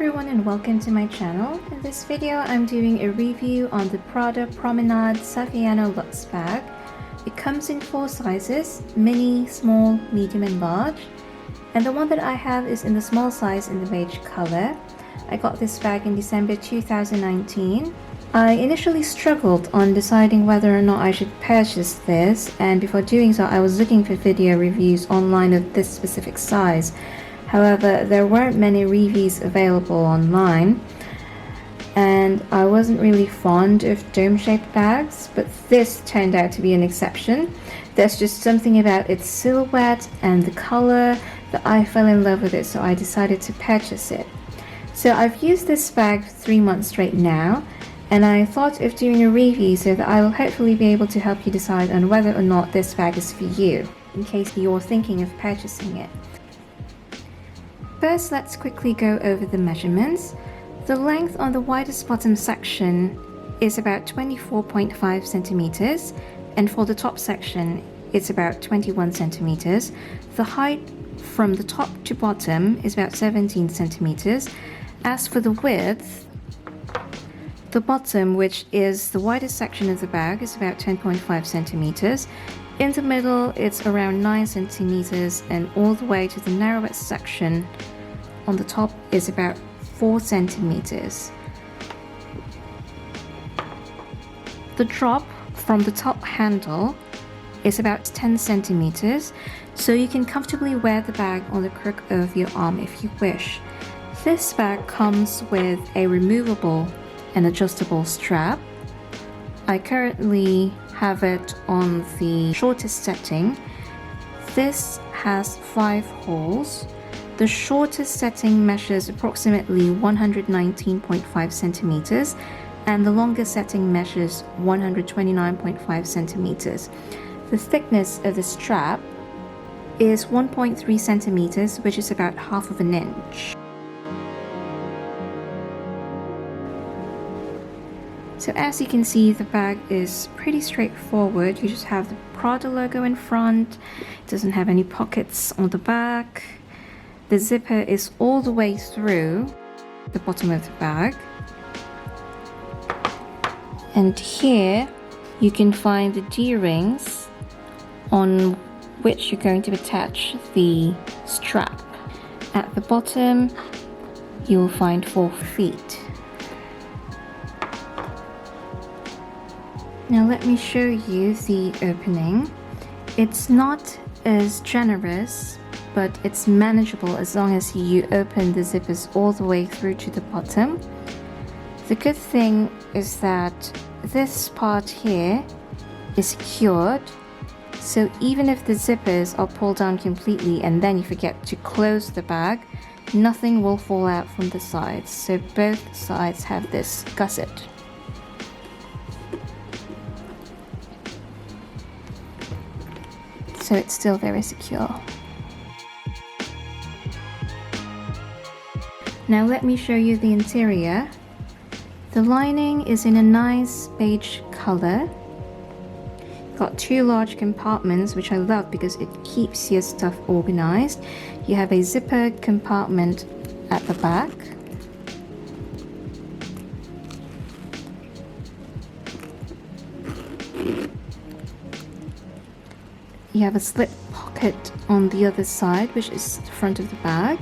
everyone and welcome to my channel. In this video I'm doing a review on the Prada Promenade Saffiano Luxe bag. It comes in 4 sizes: mini, small, medium and large. And the one that I have is in the small size in the beige color. I got this bag in December 2019. I initially struggled on deciding whether or not I should purchase this, and before doing so I was looking for video reviews online of this specific size. However, there weren't many reviews available online, and I wasn't really fond of dome-shaped bags, but this turned out to be an exception. There's just something about its silhouette and the color that I fell in love with it, so I decided to purchase it. So I've used this bag for 3 months straight now, and I thought of doing a review so that I will hopefully be able to help you decide on whether or not this bag is for you, in case you're thinking of purchasing it. First, let's quickly go over the measurements. The length on the widest bottom section is about 24.5 centimeters, and for the top section, it's about 21 centimeters. The height from the top to bottom is about 17 centimeters. As for the width, the bottom, which is the widest section of the bag, is about 10.5 centimeters. In the middle, it's around 9 centimeters, and all the way to the narrowest section on the top is about 4 centimeters. The drop from the top handle is about 10 centimeters, so you can comfortably wear the bag on the crook of your arm if you wish. This bag comes with a removable and adjustable strap. I currently have it on the shortest setting. This has 5 holes. The shortest setting measures approximately 119.5 centimeters, and the longest setting measures 129.5 centimeters. The thickness of the strap is 1.3 centimeters, which is about half of an inch. So as you can see, the bag is pretty straightforward. You just have the Prada logo in front. It doesn't have any pockets on the back. The zipper is all the way through the bottom of the bag. And here you can find the D-rings on which you're going to attach the strap. At the bottom, you'll find 4 feet. Now let me show you the opening. It's not as generous, but it's manageable as long as you open the zippers all the way through to the bottom. The good thing is that this part here is secured, so even if the zippers are pulled down completely and then you forget to close the bag, nothing will fall out from the sides. So both sides have this gusset. So it's still very secure. Now let me show you the interior. The lining is in a nice beige color. Got 2 large compartments, which I love because it keeps your stuff organized. You have a zippered compartment at the back. You have a slip pocket on the other side, which is the front of the bag.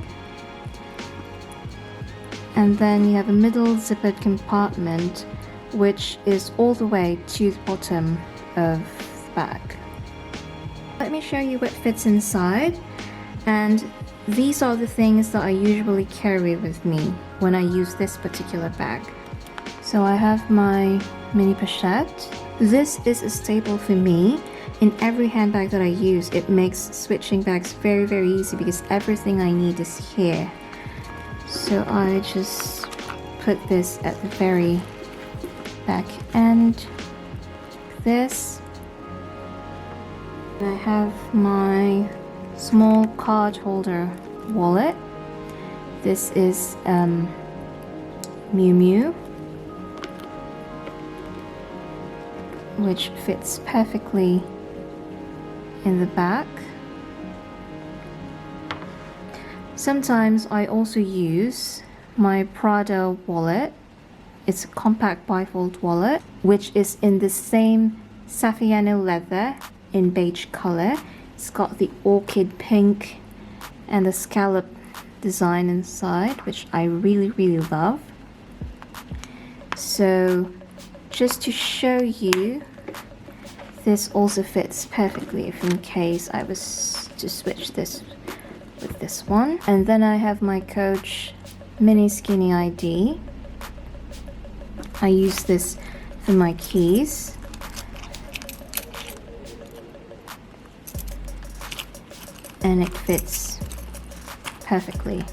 And then you have a middle zippered compartment, which is all the way to the bottom of the bag. Let me show you what fits inside. And these are the things that I usually carry with me when I use this particular bag. So I have my mini pochette. This is a staple for me. In every handbag that I use, it makes switching bags very, very easy because everything I need is here. So I just put this at the very back end. This. And I have my small card holder wallet. This is Miu Miu, which fits perfectly in the back. Sometimes I also use my Prada wallet. It's a compact bifold wallet, which is in the same Saffiano leather in beige color. It's got the orchid pink and the scallop design inside, which I really love. So just to show you, this also fits perfectly if in case I was to switch this with this one. And then I have my Coach Mini Skinny ID. I use this for my keys. And it fits perfectly.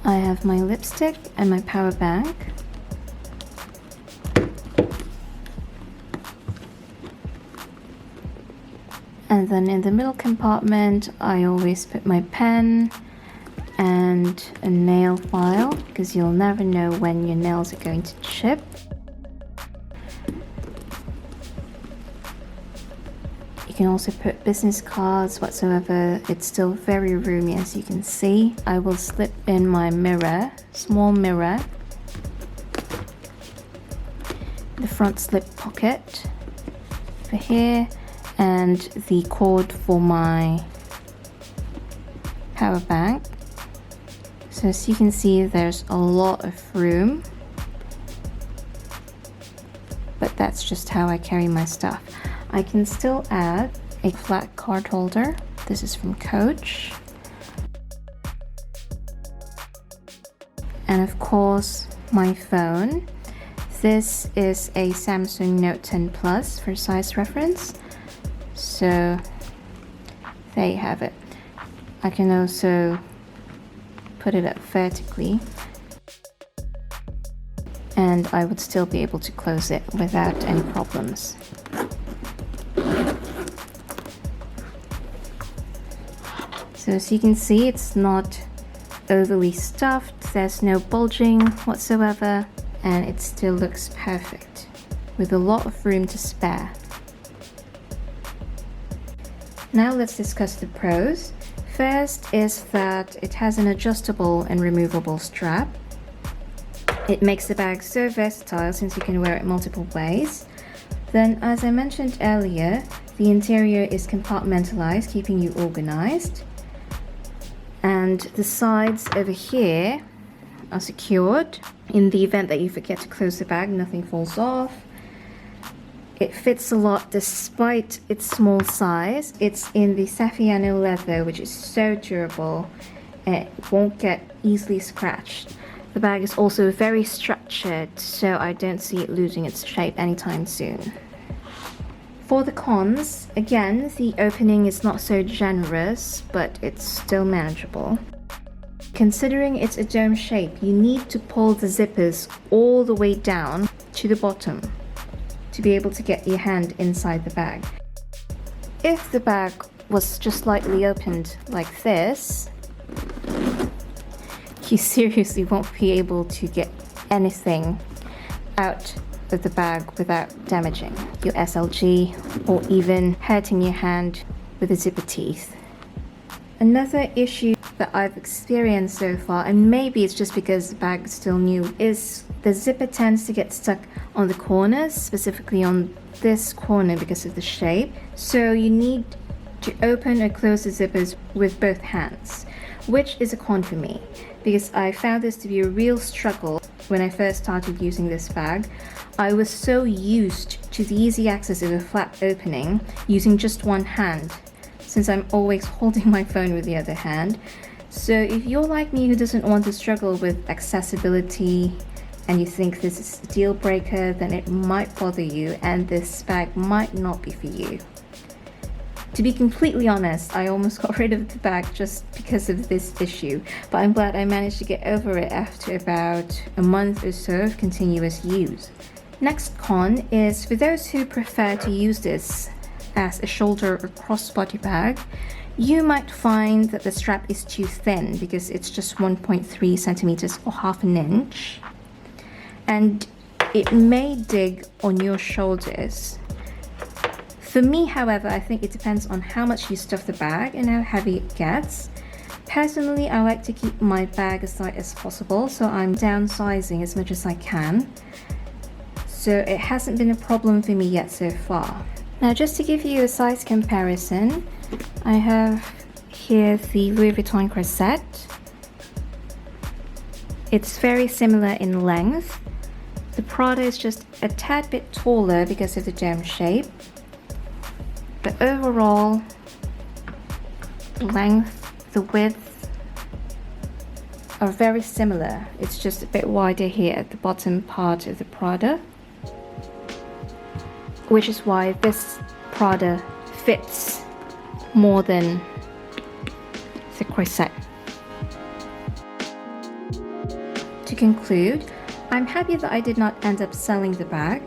I have my lipstick and my power bank. And then in the middle compartment, I always put my pen and a nail file, because you'll never know when your nails are going to chip. You can also put business cards whatsoever. It's still very roomy, as you can see. I will slip in my mirror, small mirror, the front slip pocket for here, and the cord for my power bank. So as you can see, there's a lot of room, but that's just how I carry my stuff. I can still add a flat card holder. This is from Coach. And of course, my phone. This is a Samsung Note 10 Plus for size reference. So there you have it. I can also put it up vertically, and I would still be able to close it without any problems. So as you can see, it's not overly stuffed, there's no bulging whatsoever, and it still looks perfect with a lot of room to spare. Now let's discuss the pros. First is that it has an adjustable and removable strap. It makes the bag so versatile since you can wear it multiple ways. Then, as I mentioned earlier, the interior is compartmentalized, keeping you organized. And the sides over here are secured. In the event that you forget to close the bag, nothing falls off. It fits a lot despite its small size. It's in the Saffiano leather, which is so durable and it won't get easily scratched. The bag is also very structured, so I don't see it losing its shape anytime soon. For the cons, again, the opening is not so generous, but it's still manageable. Considering it's a dome shape, you need to pull the zippers all the way down to the bottom to be able to get your hand inside the bag. If the bag was just slightly opened like this, you seriously won't be able to get anything out of the bag without damaging your SLG or even hurting your hand with the zipper teeth. Another issue that I've experienced so far, and maybe it's just because the bag is still new, is the zipper tends to get stuck on the corners, specifically on this corner because of the shape. So you need to open or close the zippers with both hands, which is a con for me because I found this to be a real struggle when I first started using this bag. I was so used to the easy access of a flat opening using just one hand, since I'm always holding my phone with the other hand. So if you're like me who doesn't want to struggle with accessibility and you think this is a deal breaker, then it might bother you and this bag might not be for you. To be completely honest, I almost got rid of the bag just because of this issue, but I'm glad I managed to get over it after about a month or so of continuous use. Next con is for those who prefer to use this as a shoulder or crossbody bag, you might find that the strap is too thin because it's just 1.3 centimeters or half an inch. And it may dig on your shoulders. For me, however, I think it depends on how much you stuff the bag and how heavy it gets. Personally, I like to keep my bag as light as possible, so I'm downsizing as much as I can. So it hasn't been a problem for me yet so far. Now, just to give you a size comparison, I have here the Louis Vuitton Croisette. It's very similar in length. The Prada is just a tad bit taller because of the dome shape. But overall, the length, the width are very similar. It's just a bit wider here at the bottom part of the Prada, which is why this Prada fits more than the Croisette. To conclude, I'm happy that I did not end up selling the bag.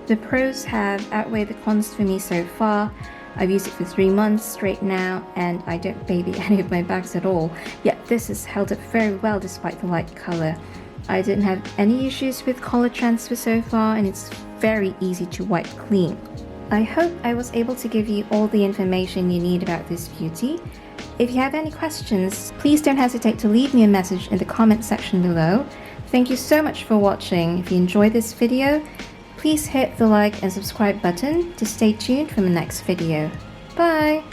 The pros have outweighed the cons for me so far. I've used it for 3 months straight now, and I don't baby any of my bags at all. Yet this has held up very well despite the light color. I didn't have any issues with color transfer so far, and it's very easy to wipe clean. I hope I was able to give you all the information you need about this beauty. If you have any questions, please don't hesitate to leave me a message in the comment section below. Thank you so much for watching. If you enjoyed this video, please hit the like and subscribe button to stay tuned for the next video. Bye!